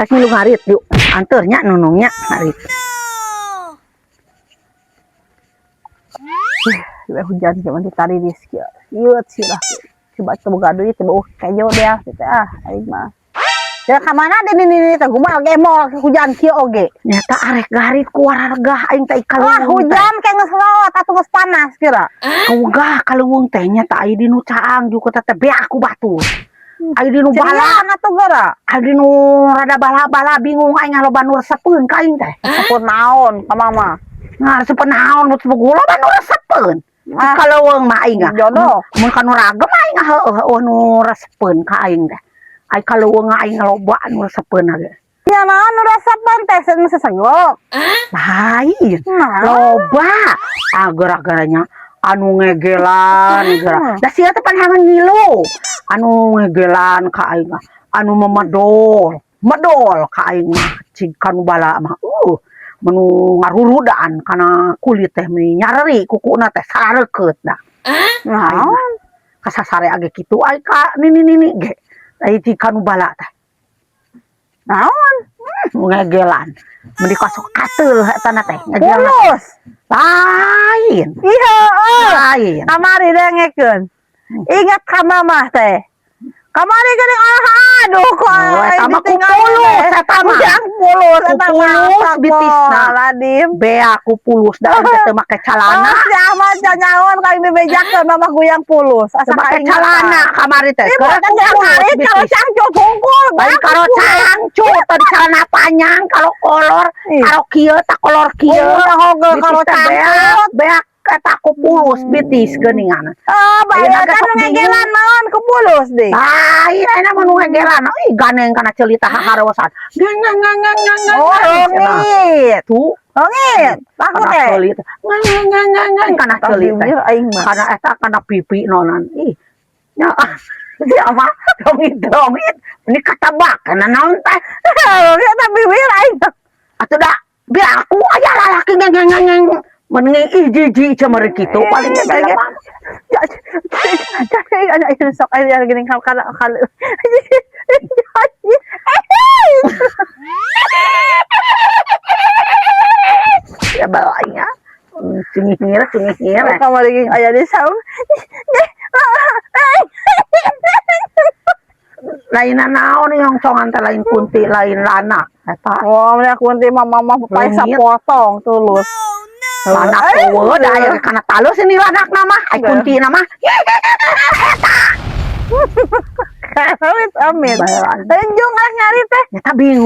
Kasih lu ngarit yuk. Anternya nunungnya ngarit. Hujan cuman ditari di sekian. Iya sih lah. Coba duit coba kayak dia gitu aing mah. Ya kemana deh ini teh gumal gemol hujan kieu oge. Nyata arek garit ku warga aing teh kaleuweung. Hujan kayak geus lewat atuh geus panas kira. Kaugah kaleuweung teh nya teh aya di nu caang juga teh beak ku batur. Aya di nu bala atuh gara. Aya di nu rada bala-bala bingung aing loba nu resepeun ka aing teh. Resepeun naon ka mama? Nah, resepeun naon nu loba nu resepeun. Kaleuweung mah aing jodoh. Mun kanu ragem aing heueuh nu resepeun ka aing teh. Ai kaleuweung aing loba anu resepeun ge. Ya naon nu resepeun teh sesenggok. Lain. Loba. Gara-garanya anu ngegelan gara. Da sia teh panhangan ngilu. Anu ngegelan ka aing anu memedol. Medol ka aing mah cing kanu bala mah. Menu ngarurudan kana kulit teh nyareri kukuna teh sareukeut da. Naon? Kasasare age kitu ai ka nini ge. Ai ti kanu bala teh. Naon? Ngegelan. Mun dikosok kateul eta na teh. Pulus. Lain. Iya, lain. Kamari dengekeun. Ingat ka mamah teh. Kamari geuning aduh kok eta mah kupulus eta mah. Yang pulus eta mah bitisna. Ladim. Bea kupulus da teh make calana. Sia mah nyaon ka dibejakeun mamah guyang pulus. Asa make calana kamari teh. Kalau cangcut hungkul, baik kalau cangcut tadi celana panjang kalau kolor, kalau kieu tak kolor kieu. Kalau cangcut beak eta kupulus bitis geuningan. Bayar kan ngegelan naon kupulus deh. Lain aya mah nu ngegelan. Ih ganeng kana ceulita haharosan. Gang. Oh, ngit. Tuh. Oh ngit. Takut teh. Gang kana ceulita. Kana eta kana pipi nonan. Ih. Nya dia mah dongit ini katabak kana naon teh eta bibir aing atuh da biar aku aya lalaki ngeng meneng iji cemere kitu paling teh ada sok aya geuning kana ya bawanya cengih-cengih kamu lagi aya di saung lain naon yang congan teh lain kunti lain lanak eta oh nya kunti mah mama pae sapotong tulus lanak eueuh da aya kana talus ini lanak nama ai kunti nama eta kawit amin tunjung nyari teh eta bingung